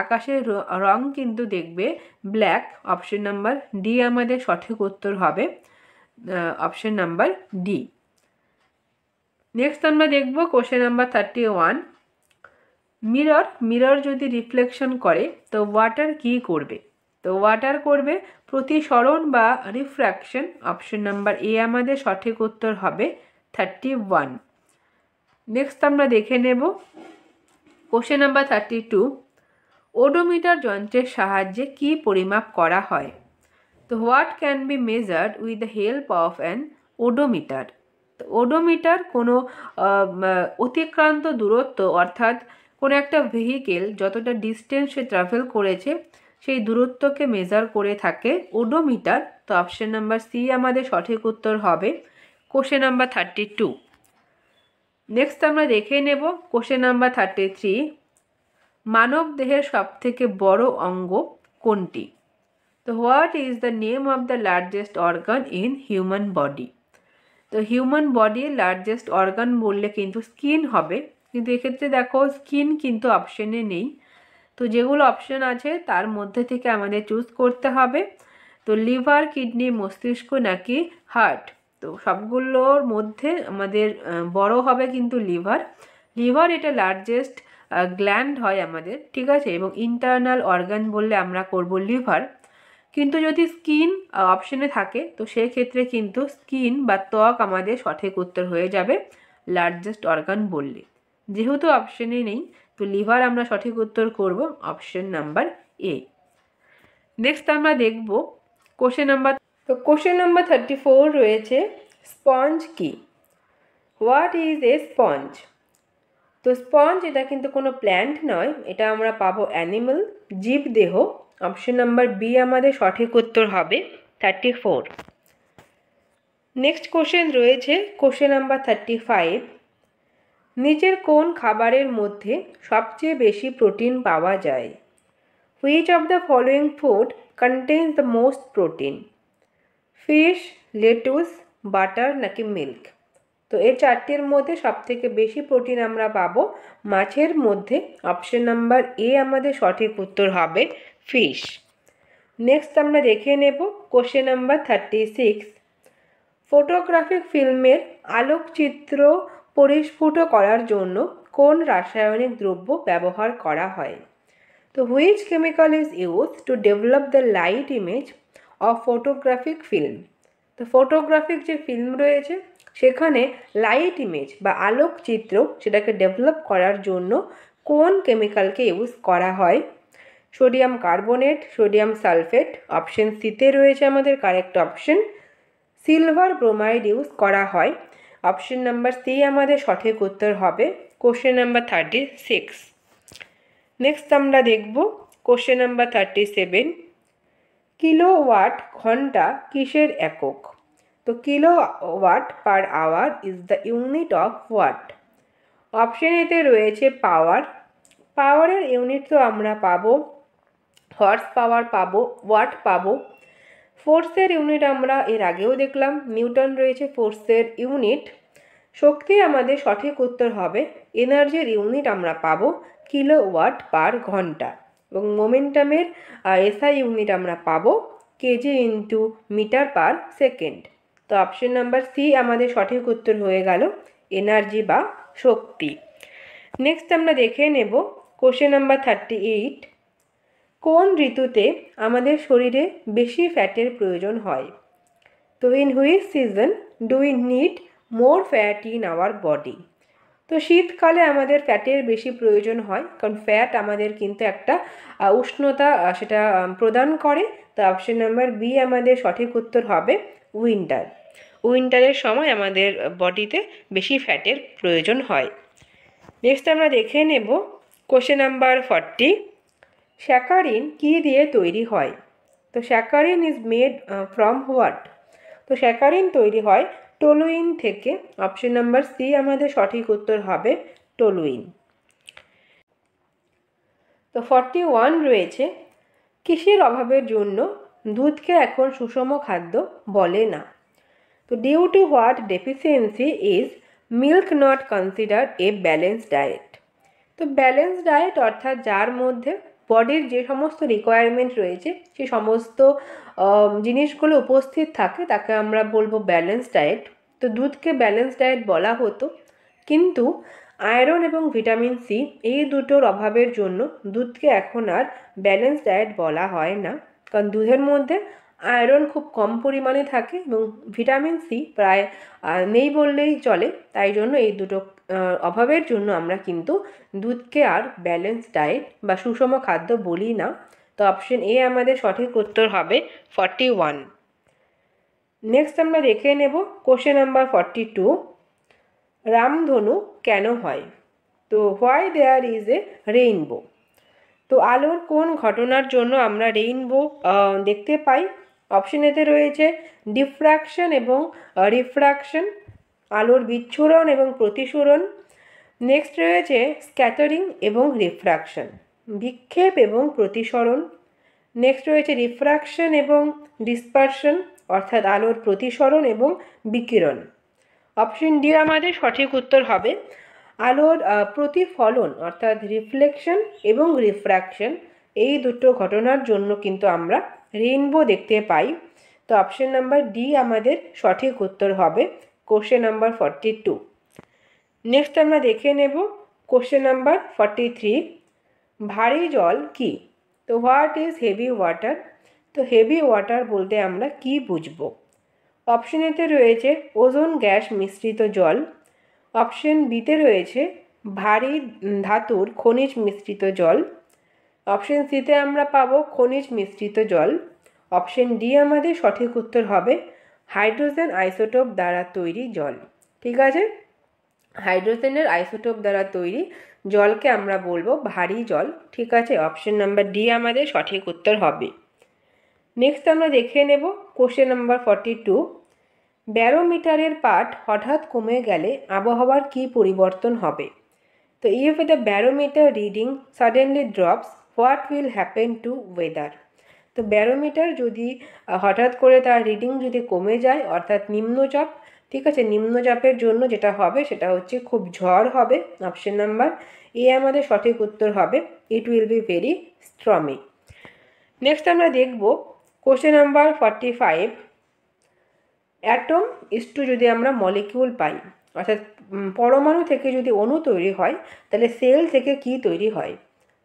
আকাশের রং কিন্তু দেখবে ব্ল্যাক। অপশন নাম্বার ডি আমাদের সঠিক উত্তর হবে। Option number D. নেক্সট আমরা দেখব কোশ্চেন নাম্বার 31। মিরর যদি রিফ্লেকশন করে তো ওয়াটার কী করবে? তো ওয়াটার করবে প্রতিসরণ বা রিফ্র্যাকশন। অপশন নাম্বার এ আমাদের সঠিক উত্তর হবে 31। নেক্সট আমরা দেখে নেব কোশ্চেন নাম্বার 32। ওডোমিটার যন্ত্রের সাহায্যে কী পরিমাপ করা হয়? তো what can be measured with the help of an odometer? তো ওডোমিটার কোনো অতিক্রান্ত দূরত্ব, অর্থাৎ কোনো একটা ভেহিকেল যতটা ডিস্টেন্স সে ট্রাভেল করেছে সেই দূরত্বকে মেজার করে থাকে ওডোমিটার। তো অপশন নাম্বার সি আমাদের সঠিক উত্তর হবে। Question number 32। নেক্সট আমরা দেখে নেব কোশ্চেন নাম্বার 33। মানব দেহের সবথেকে বড় অঙ্গ কোনটি? তো what is the name of the largest organ in human body? তো হিউম্যান বডির লার্জেস্ট অর্গান বললে কিন্তু স্কিন হবে, কিন্তু এক্ষেত্রে দেখো স্কিন কিন্তু অপশনে নেই। তো যেগুলো অপশন আছে তার মধ্যে থেকে আমাদের চুজ করতে হবে। তো লিভার, কিডনি, মস্তিষ্ক নাকি হার্ট? তো সবগুলোর মধ্যে আমাদের বড় হবে কিন্তু লিভার এটা লার্জেস্ট গ্ল্যান্ড হয় আমাদের, ঠিক আছে, এবং ইন্টারনাল অর্গান বললে আমরা করব লিভার। কিন্তু যদি স্কিন অপশনে থাকে তো সেক্ষেত্রে কিন্তু স্কিন বা ত্বক আমাদের সঠিক উত্তর হয়ে যাবে লার্জেস্ট অর্গান বললে। যেহেতু অপশনে নেই তো লিভার আমরা সঠিক উত্তর করব অপশন নাম্বার এ। নেক্সট আমরা দেখব কোশ্চেন নাম্বার 34 রয়েছে স্পঞ্জ কি? What is a sponge? তো স্পঞ্জ এটা কিন্তু কোনো প্ল্যান্ট নয়, এটা আমরা পাবো অ্যানিমাল, জীবদেহ। অপশন নাম্বার বি আমাদের সঠিক উত্তর হবে 34। নেক্সট কোশ্চেন রয়েছে কোশ্চেন নাম্বার 35। নিচের কোন খাবারের মধ্যে সবচেয়ে বেশি প্রোটিন পাওয়া যায়? Which of the following food contains the most protein? Fish, lettuce, butter নাকি মিল্ক? তো এই চারটির মধ্যে সবথেকে বেশি প্রোটিন আমরা পাবো মাছের মধ্যে। অপশন নাম্বার এ আমাদের সঠিক উত্তর হবে ফিশ। নেক্সট আমরা দেখে নেব কোশ্চেন নাম্বার 36। ফটোগ্রাফিক ফিল্মের আলোকচিত্র পরিস্ফুট করার জন্য কোন রাসায়নিক দ্রব্য ব্যবহার করা হয়? তো which chemical is used to develop the light image of photographic film. তো ফটোগ্রাফিক যে ফিল্ম রয়েছে সেখানে লাইট ইমেজ বা আলোকচিত্র সেটাকে ডেভেলপ করার জন্য কোন কেমিক্যালকে ইউজ করা হয়? Sodium carbonate, sodium sulphate. Option সিতে রয়েছে আমাদের correct option silver bromide use করা হয়। অপশন নাম্বার সি আমাদের সঠিক উত্তর হবে। Question number 36। নেক্সট আমরা দেখব কোশ্চেন নাম্বার 37। কিলোওয়াট ঘন্টা কিসের একক? তো kilowatt per hour is the unit of watt. Option এতে রয়েছে পাওয়ার। পাওয়ারের ইউনিট তো আমরা পাবো হর্স পাওয়ার পাবো, ওয়াট পাবো। ফোর্সের ইউনিট আমরা এর আগেও দেখলাম, নিউটন রয়েছে ফোর্সের ইউনিট। শক্তি আমাদের সঠিক উত্তর হবে এনার্জির ইউনিট আমরা পাবো কিলোওয়াট পার ঘন্টা, এবং মোমেন্টামের এসআই ইউনিট আমরা পাবো kg into metre per second. তো অপশন নাম্বার সি আমাদের সঠিক উত্তর হয়ে গেল এনার্জি বা শক্তি। নেক্সট আমরা দেখে নেব কোশ্চেন নাম্বার 38। কোন ঋতুতে আমাদের শরীরে বেশি ফ্যাটের প্রয়োজন হয়? তো in which season do we need more fat in our body? তো শীতকালে আমাদের ফ্যাটের বেশি প্রয়োজন হয়, কারণ ফ্যাট আমাদের কিন্তু একটা উষ্ণতা সেটা প্রদান করে। তো অপশন নাম্বার বি আমাদের সঠিক উত্তর হবে উইন্টার। উইন্টারের সময় আমাদের বডিতে বেশি ফ্যাটের প্রয়োজন হয়। নেক্সট আমরা দেখে নেব কোশ্চেন নাম্বার 40। স্যাকারিন কী দিয়ে তৈরি হয়? তো saccharin is made from what? তো স্যাকারিন তৈরি হয় টলুইন থেকে। অপশন নাম্বার সি আমাদের সঠিক উত্তর হবে টলুইন। তো 41 রয়েছে কিসের অভাবের জন্য দুধকে এখন সুষম খাদ্য বলে না? তো due to what deficiency is milk not consider a balance diet? তো ব্যালেন্স ডায়েট অর্থাৎ যার মধ্যে বডির যে সমস্ত রিকোয়ারমেন্ট রয়েছে সেই সমস্ত জিনিসগুলো উপস্থিত থাকে তাকে আমরা বলবো ব্যালেন্স ডায়েট। তো দুধকে ব্যালেন্স ডায়েট বলা হতো, কিন্তু আয়রন এবং ভিটামিন সি এই দুটোর অভাবের জন্য দুধকে এখন আর ব্যালেন্স ডায়েট বলা হয় না, কারণ দুধের মধ্যে আয়রন খুব কম পরিমাণে থাকে এবং ভিটামিন সি প্রায় নেই বললেই চলে। তাই জন্য এই দুটো অভাবের জন্য আমরা কিন্তু দুধকে আর ব্যালেন্স ডায়েট বা সুষম খাদ্য বলি না। তো অপশন এ আমাদের সঠিক উত্তর হবে 41। নেক্সট আমরা দেখে নেব কোশ্চেন নাম্বার 42। রামধনু কেন হয়? তো why there is a rainbow? তো আলোর কোন ঘটনার জন্য আমরা রেইনবো দেখতে পাই? অপশন এতে রয়েছে ডিফ্র্যাকশন এবং রিফ্র্যাকশন, আলোর বিচ্ছুরণ এবং প্রতিসরণ। নেক্সট রয়েছে স্ক্যাটারিং এবং রিফ্র্যাকশন, বিক্ষেপ এবং প্রতিসরণ। নেক্সট রয়েছে রিফ্র্যাকশন এবং ডিসপারশন, অর্থাৎ আলোর প্রতিসরণ এবং বিকিরণ। অপশন ডি আমাদের সঠিক উত্তর হবে আলোর প্রতিফলন অর্থাৎ রিফ্লেকশন এবং রিফ্র্যাকশন। এই দুটো ঘটনার জন্য কিন্তু আমরা রেইনবো দেখতে পাই। তো অপশন নাম্বার ডি আমাদের সঠিক উত্তর হবে কোশ্চেন নাম্বার 42। নেক্সট আমরা দেখে নেব কোশ্চেন নাম্বার 43। ভারী জল কি? তো হোয়াট ইজ হেভি ওয়াটার? তো হেভি ওয়াটার বলতে আমরা কি বুঝবো? অপশন এতে রয়েছে ওজোন গ্যাস মিশ্রিত জল। অপশন বিতে রয়েছে ভারী ধাতুর খনিজ মিশ্রিত জল। অপশন সিতে আমরা পাবো খনিজ মিশ্রিত জল। অপশন ডি আমাদের সঠিক উত্তর হবে হাইড্রোজেন আইসোটোপ দ্বারা তৈরি জল। ঠিক আছে, হাইড্রোজেনের আইসোটোপ দ্বারা তৈরি জলকে আমরা বলবো ভারী জল। ঠিক আছে, অপশন নাম্বার ডি আমাদের সঠিক উত্তর হবে। নেক্সট আমরা দেখে নেব কোশ্চেন নাম্বার 42। ব্যারোমিটারের পাঠ হঠাৎ কমে গেলে আবহাওয়ার কী পরিবর্তন হবে? তো if the barometer reading suddenly drops what will happen to weather? তো ব্যারোমিটার যদি হঠাৎ করে তার রিডিং যদি কমে যায় অর্থাৎ নিম্নচাপ, ঠিক আছে, নিম্নচাপের জন্য যেটা হবে সেটা হচ্ছে খুব ঝড় হবে। অপশন নাম্বার এ আমাদের সঠিক উত্তর হবে it will be very stormy. Next আমরা দেখব কোশ্চেন নাম্বার 45। অ্যাটম ইস্টু যদি আমরা মলিকিউল পাই অর্থাৎ পরমাণু থেকে যদি অণু তৈরি হয় তাহলে সেল থেকে কি তৈরি হয়?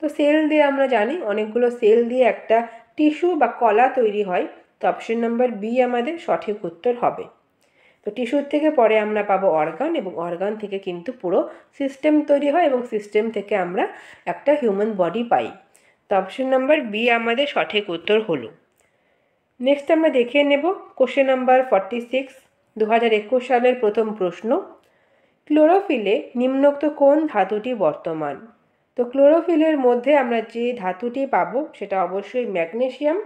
তো সেল দিয়ে আমরা জানি অনেকগুলো সেল দিয়ে একটা টিস্যু বা কলা তৈরি হয়। তো অপশন নাম্বার বি আমাদের সঠিক উত্তর হবে। তো টিস্যুর থেকে পরে আমরা পাবো অর্গান, এবং অর্গান থেকে কিন্তু পুরো সিস্টেম তৈরি হয় এবং সিস্টেম থেকে আমরা একটা হিউম্যান বডি পাই। তো অপশন নাম্বার বি আমাদের সঠিক উত্তর হলো। নেক্সট আমরা দেখে নেব কোশ্চেন নাম্বার 46, 2021 সালের প্রথম প্রশ্ন। ক্লোরোফিলে নিম্নোক্ত কোন ধাতুটি বর্তমান? তো ক্লোরোফিলের মধ্যে আমরা যে ধাতুটি পাবো সেটা অবশ্যই ম্যাগনেসিয়াম।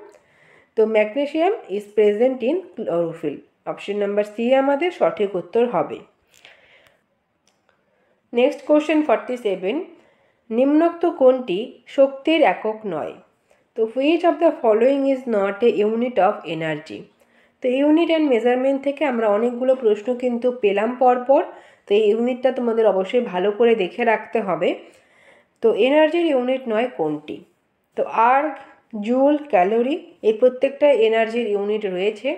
তো magnesium is present in chlorophyll. Option number C আমাদের সঠিক উত্তর হবে। নেক্সট কোশ্চেন 47, নিম্নোক্ত কোনটি শক্তির একক নয়? তো which of the following is not a unit of energy? তো ইউনিট অ্যান্ড মেজারমেন্ট থেকে আমরা অনেকগুলো প্রশ্ন কিন্তু পেলাম পরপর। তো এই ইউনিটটা তোমাদের অবশ্যই ভালো করে দেখে রাখতে হবে। তো এনার্জির ইউনিট নয় কোনটি? তো আর্গ, জুল, ক্যালোরি এই প্রত্যেকটা এনার্জির ইউনিট রয়েছে,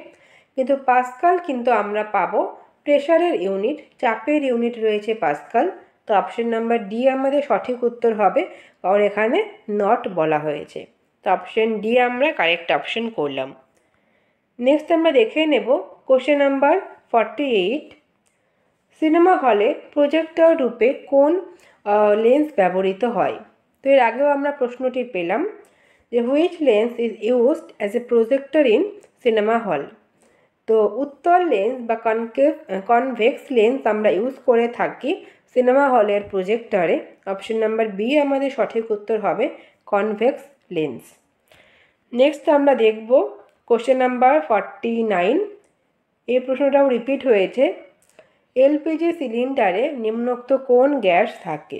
কিন্তু পাস্কাল কিন্তু আমরা পাবো প্রেশারের ইউনিট, চাপের ইউনিট রয়েছে পাস্কাল। তো অপশন নাম্বার ডি আমাদের সঠিক উত্তর হবে, কারণ এখানে নট বলা হয়েছে। তো অপশন ডি আমরা কারেক্ট অপশন করলাম। নেক্সট আমরা দেখে নেব কোশ্চেন নাম্বার 48, সিনেমা হলে প্রজেক্টর রূপে কোন লেন্স ব্যবহৃত হয়? তো এর আগেও আমরা প্রশ্নটি পেলাম যে which lens is used as a projector in cinema hall? তো উত্তল লেন্স বা কনভেক্স লেন্স আমরা ইউজ করে থাকি সিনেমা হলের প্রজেক্টরে। অপশন নাম্বার বি আমাদের সঠিক উত্তর হবে, কনভেক্স লেন্স। নেক্সট আমরা দেখব কোশ্চেন নাম্বার 49, এই প্রশ্নটাও রিপিট হয়েছে। এলপিজি সিলিন্ডারে নিম্নোক্ত কোন গ্যাস থাকে?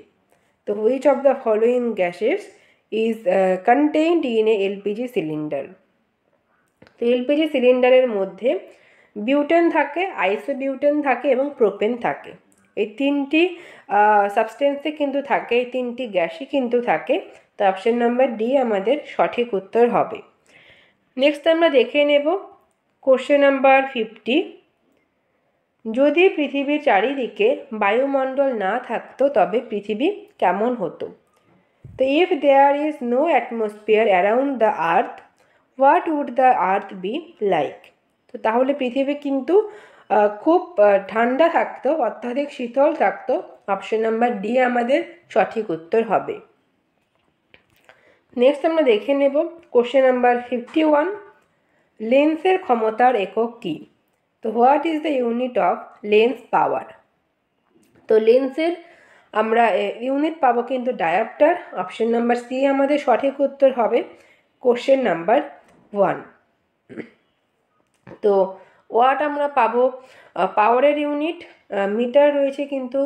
তো which of the following gases is contained in a LPG cylinder? তো এলপিজি সিলিন্ডারের মধ্যে বিউটেন থাকে, আইসোবিউটেন থাকে এবং প্রোপেন থাকে। এই তিনটি সাবস্টেন্সে কিন্তু থাকে, এই তিনটি গ্যাসই কিন্তু থাকে। তো অপশন নাম্বার ডি আমাদের সঠিক উত্তর হবে। নেক্সট আমরা দেখে নেব কোশ্চেন নাম্বার 50, যদি পৃথিবীর চারিদিকে বায়ুমণ্ডল না থাকতো তবে পৃথিবী কেমন হতো? তো if there is no atmosphere around the earth, what would the earth be like? তো তাহলে পৃথিবী কিন্তু খুব ঠান্ডা থাকতো, অত্যাধিক শীতল থাকতো। অপশন নাম্বার ডি আমাদের সঠিক উত্তর হবে। নেক্সট আমরা দেখে নেব কোশ্চেন নাম্বার 51, লেন্সের ক্ষমতার একক কী? তো what is the unit of lens power? তো লেন্সের আমরা ইউনিট পাবো কিন্তু ডায়োপ্টার। অপশন নাম্বার সি আমাদের সঠিক উত্তর হবে, কোশ্চেন নাম্বার 1। তো ওয়াট আমরা পাবো পাওয়ারের ইউনিট, মিটার রয়েছে কিন্তু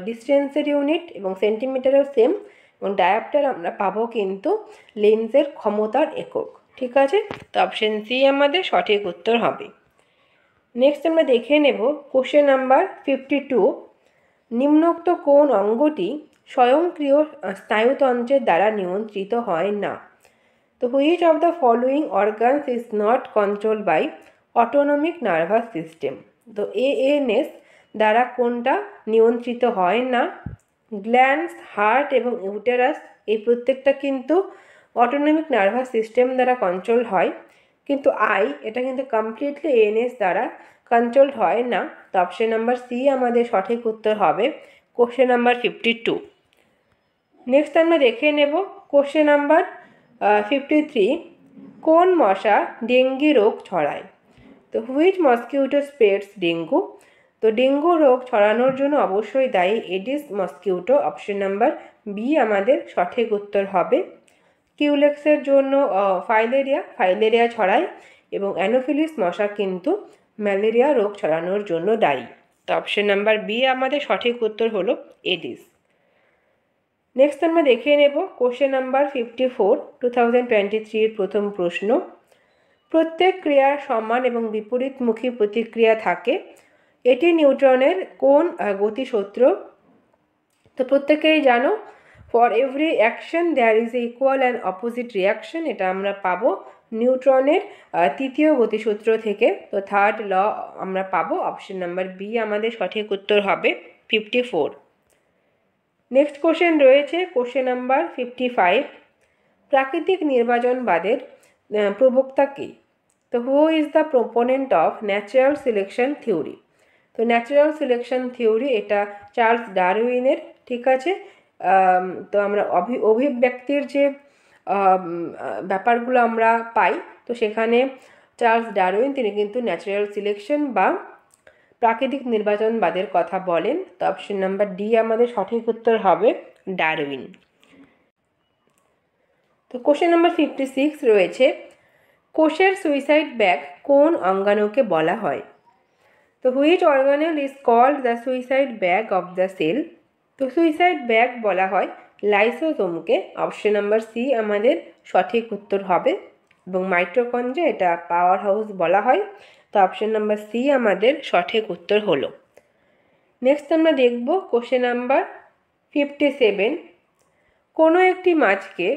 ডিস্টেন্সের ইউনিট, এবং সেন্টিমিটারেও সেম, এবং ডায়োপ্টার আমরা পাবো কিন্তু লেন্সের ক্ষমতার একক। ঠিক আছে, তো অপশন সি আমাদের সঠিক উত্তর হবে। নেক্সট আমরা দেখে নেব কোশ্চেন নাম্বার 52, নিম্নোক্ত কোন অঙ্গটি স্বয়ংক্রিয় স্নায়ুতন্ত্রের দ্বারা নিয়ন্ত্রিত হয় না? তো which of the following organs is not control by autonomic nervous system? তো এএনএস দ্বারা কোনটা নিয়ন্ত্রিত হয় না? গ্ল্যান্ডস, হার্ট এবং ইউটেরাস এই প্রত্যেকটা কিন্তু অটোনমিক নার্ভাস সিস্টেম দ্বারা কন্ট্রোল হয়, কিন্তু এটা কিন্তু কমপ্লিটলি এএনএস দ্বারা কন্ট্রোলড হয় না। তো অপশন নাম্বার সি আমাদের সঠিক উত্তর হবে, কোশ্চেন নাম্বার 52। নেক্সট আমরা দেখে নেব কোশ্চেন নাম্বার 53, কোন মশা ডেঙ্গি রোগ ছড়ায়? তো হুইচ মসকিউটো স্প্রেডস ডেঙ্গু? তো ডেঙ্গু রোগ ছড়ানোর জন্য অবশ্যই দায়ী Aedes mosquito. Option number B আমাদের সঠিক উত্তর হবে। কিউলেক্সের জন্য ফাইলেরিয়া ছড়ায়, এবং অ্যানোফিলিস মশা কিন্তু ম্যালেরিয়া রোগ ছড়ানোর জন্য দায়ী। তো অপশন নাম্বার বি আমাদের সঠিক উত্তর হলো এডিস। নেক্সট আমরা দেখে নেব কোশ্চেন নাম্বার 54, 2023 প্রথম প্রশ্ন। প্রত্যেক ক্রিয়ার সমান এবং বিপরীতমুখী প্রতিক্রিয়া থাকে, এটি নিউটনের কোন গতিসূত্র? তো প্রত্যেকেই জানো, for every action there is a equal and opposite reaction, এটা আমরা পাবো নিউটনের তৃতীয় গতিসূত্র থেকে। তো থার্ড ল আমরা পাবো, অপশন নাম্বার বি আমাদের সঠিক উত্তর হবে 54। নেক্সট কোশ্চেন রয়েছে কোশ্চেন নাম্বার 55, প্রাকৃতিক নির্বাচনবাদের প্রবক্তা কে? তো who is the proponent of natural selection theory? তো ন্যাচারাল সিলেকশন থিওরি এটা চার্লস ডারউইনের, ঠিক আছে। তো আমরা অভিব্যক্তির যে ব্যাপারগুলো আমরা পাই, তো সেখানে চার্লস ডারউইন তিনি কিন্তু ন্যাচারাল সিলেকশন বা প্রাকৃতিক নির্বাচনবাদের কথা বলেন। তো অপশন নাম্বার ডি আমাদের সঠিক উত্তর হবে ডারউইন। তো কোশ্চেন নাম্বার 56 রয়েছে, কোষের সুইসাইড ব্যাগ কোন অঙ্গাণুকে বলা হয়? তো which organelle is called the suicide bag of the cell? তো সুইসাইড ব্যাগ বলা হয় লাইসোজোমকে। অপশন নাম্বার সি আমাদের সঠিক উত্তর হবে। এবং মাইটোকন্ড্রিয়া এটা পাওয়ার হাউস বলা হয়। তো অপশন নাম্বার সি আমাদের সঠিক উত্তর হলো। নেক্সট আমরা দেখব কোশ্চেন নাম্বার 57, কোনো একটি মাছকে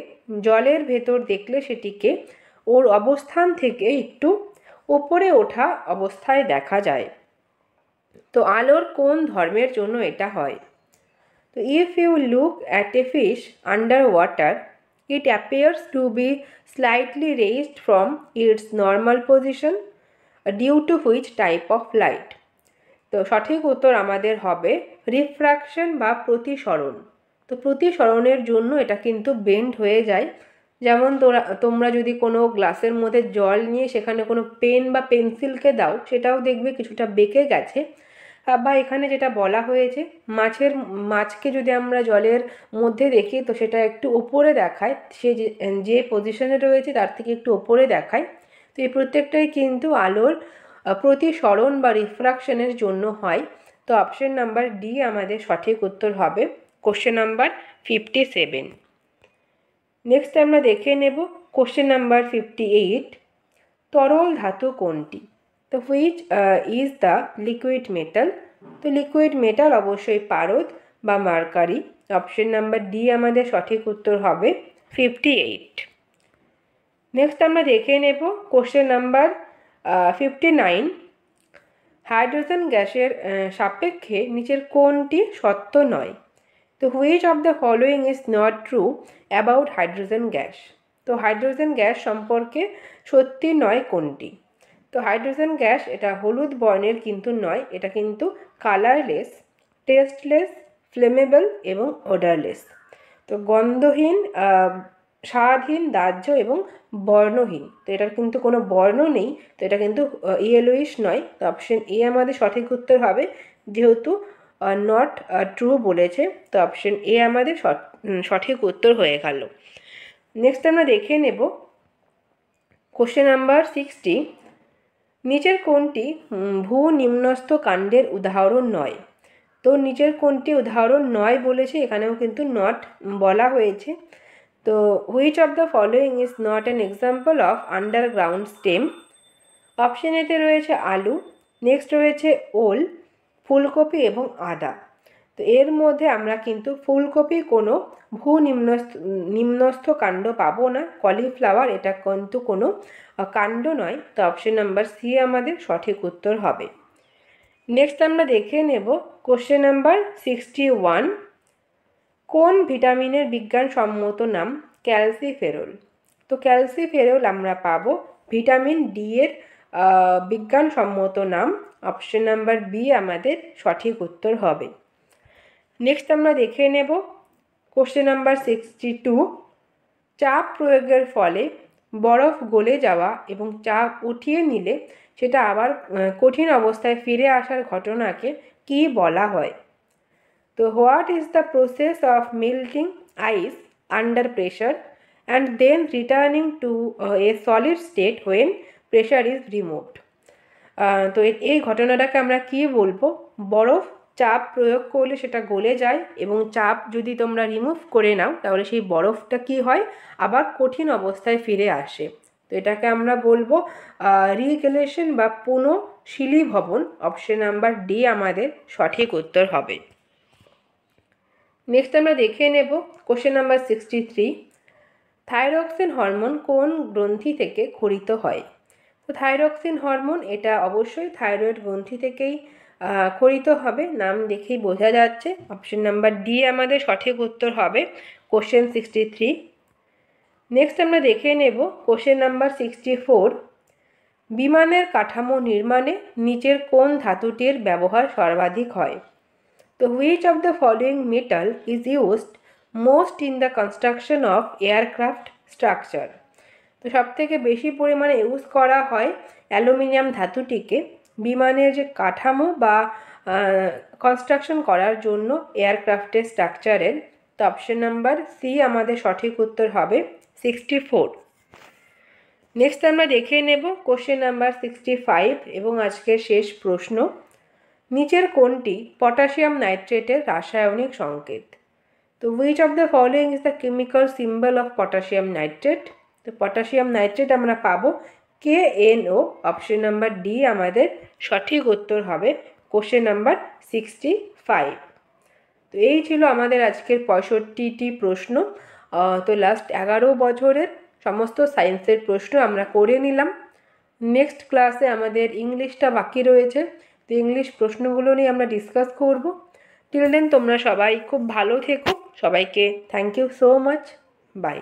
জলের ভেতর দেখলে সেটিকে ওর অবস্থান থেকে একটু ওপরে ওঠা অবস্থায় দেখা যায়। তো আলোর কোন ধর্মের জন্য এটা হয়? তো if you look at a fish under water, it appears to be slightly raised from its normal position due to which type of light? তো সঠিক উত্তর আমাদের হবে রিফ্র্যাকশন বা প্রতিসরণ। তো প্রতিসরণের জন্য এটা কিন্তু বেন্ড হয়ে যায়। যেমন তোমরা যদি কোনো গ্লাসের মধ্যে জল নিয়ে সেখানে কোনো পেন বা পেন্সিলকে দাও, সেটাও দেখবে কিছুটা বেঁকে গেছে। বা এখানে যেটা বলা হয়েছে, মাছকে যদি আমরা জলের মধ্যে দেখি তো সেটা একটু ওপরে দেখায়, সে যে পজিশনে রয়েছে তার থেকে একটু ওপরে দেখায়। তো এই প্রত্যেকটাই কিন্তু আলোর প্রতিসরণ বা রিফ্রাকশনের জন্য হয়। তো অপশন নাম্বার ডি আমাদের সঠিক উত্তর হবে কোশ্চেন নাম্বার 57। নেক্সট আমরা দেখে নেব কোশ্চেন নাম্বার 58, তরল ধাতু কোনটি? তো which is the liquid metal? তো লিকুইড মেটাল অবশ্যই পারদ বা মার্কারি। অপশন নাম্বার ডি আমাদের সঠিক উত্তর হবে 58। নেক্সট আমরা দেখে নেব কোশ্চেন নাম্বার 59, হাইড্রোজেন গ্যাসের সাপেক্ষে নিচের কোনটি সত্য নয়? তো which of the following is not true about hydrogen gas? তো হাইড্রোজেন গ্যাস সম্পর্কে সত্যি নয় কোনটি? তো হাইড্রোজেন গ্যাস এটা হলুদ বর্ণের কিন্তু নয়, এটা কিন্তু কালারলেস, টেস্টলেস, ফ্লেমেবল এবং ওডারলেস। তো গন্ধহীন, স্বাদহীন, দাহ্য এবং বর্ণহীন। তো এটার কিন্তু কোনো বর্ণ নেই, তো এটা কিন্তু ইয়েলোইশ নয়। তো অপশন এ আমাদের সঠিক উত্তর হবে, যেহেতু নট ট্রু বলেছে। তো অপশন এ আমাদের সঠিক উত্তর হয়ে গেল। নেক্সট আমরা দেখে নেব কোশ্চেন নাম্বার 60, নিচের কোনটি ভূ নিম্নস্থ কাণ্ডের উদাহরণ নয়? তো নিচের কোনটি উদাহরণ নয় বলেছে, এখানেও কিন্তু নট বলা হয়েছে। তো which of the following is not an example of underground stem? Option এতে রয়েছে আলু, নেক্সট রয়েছে ওল, ফুলকপি এবং আদা। তো এর মধ্যে আমরা কিন্তু ফুলকপি কোনো নিম্নস্থ কাণ্ড পাবো না। কলিফ্লাওয়ার এটা কিন্তু কোনো কাণ্ড নয়। তো অপশন নাম্বার সি আমাদের সঠিক উত্তর হবে। নেক্সট আমরা দেখে নেব কোশ্চেন নাম্বার 61, কোন ভিটামিনের বিজ্ঞানসম্মত নাম ক্যালসিফেরল? তো ক্যালসিফেরল আমরা পাবো ভিটামিন ডি এর বিজ্ঞানসম্মত নাম। অপশন নাম্বার বি আমাদের সঠিক উত্তর হবে। নেক্সট আমরা দেখে নেব কোশ্চেন নাম্বার 62, চাপ প্রয়োগের ফলে বরফ গলে যাওয়া এবং চাপ উঠিয়ে নিলে সেটা আবার কঠিন অবস্থায় ফিরে আসার ঘটনাকে কি বলা হয়? তো what is the process of melting ice under pressure and then returning to a solid state when pressure is removed? তো এই ঘটনাটাকে আমরা কি বলবো? বরফ চাপ প্রয়োগ করলে সেটা গলে যায় এবং চাপ যদি তোমরা রিমুভ করে নাও তাহলে সেই বরফটা কি হয়, আবার কঠিন অবস্থায় ফিরে আসে। তো এটাকে আমরা বলবো রিগ্যালেশন বা পুনঃশীলীভবন। অপশন নাম্বার ডি আমাদের সঠিক উত্তর হবে। নেক্সট আমরা দেখে নেব কোশ্চেন নাম্বার 63, থাইরক্সিন হরমোন কোন গ্রন্থি থেকে ক্ষরিত হয়? তো থাইরক্সিন হরমোন এটা অবশ্যই থাইরয়েড গ্রন্থি থেকেই ক্ষরিত হবে, নাম দেখেই বোঝা যাচ্ছে। অপশন নাম্বার ডি আমাদের সঠিক উত্তর হবে কোশ্চেন 63। নেক্সট আমরা দেখে নেব কোশ্চেন নাম্বার 64, বিমানের কাঠামো নির্মাণে নিচের কোন ধাতুটির ব্যবহার সর্বাধিক হয়? তো which of the following metal is used most in the construction of aircraft structure? তো সবথেকে বেশি পরিমাণে ইউজ করা হয় অ্যালুমিনিয়াম ধাতুটিকে বিমানের যে কাঠামো বা কনস্ট্রাকশন করার জন্য এয়ারক্রাফটের স্ট্রাকচারের। তো অপশন নাম্বার সি আমাদের সঠিক উত্তর হবে 64। নেক্সট আমরা দেখে নেব কোশ্চেন নাম্বার 65 এবং আজকের শেষ প্রশ্ন। নিচের কোনটি পটাশিয়াম নাইট্রেটের রাসায়নিক সংকেত? তো which of the following is the chemical symbol of potassium nitrate? তো পটাশিয়াম নাইট্রেট আমরা পাবো KNO। অপশন নাম্বার ডি আমাদের সঠিক উত্তর হবে কোশ্চেন নাম্বার 65। তো এই ছিল আমাদের আজকের 65টি প্রশ্ন। তো লাস্ট 11 বছরের সমস্ত সায়েন্সের প্রশ্ন আমরা করে নিলাম। নেক্সট ক্লাসে আমাদের ইংলিশটা বাকি রয়েছে, তো ইংলিশ প্রশ্নগুলো নিয়ে আমরা ডিসকাস করব। টিল দেন তোমরা সবাই খুব ভালো থেকো। সবাইকে thank you so much. By.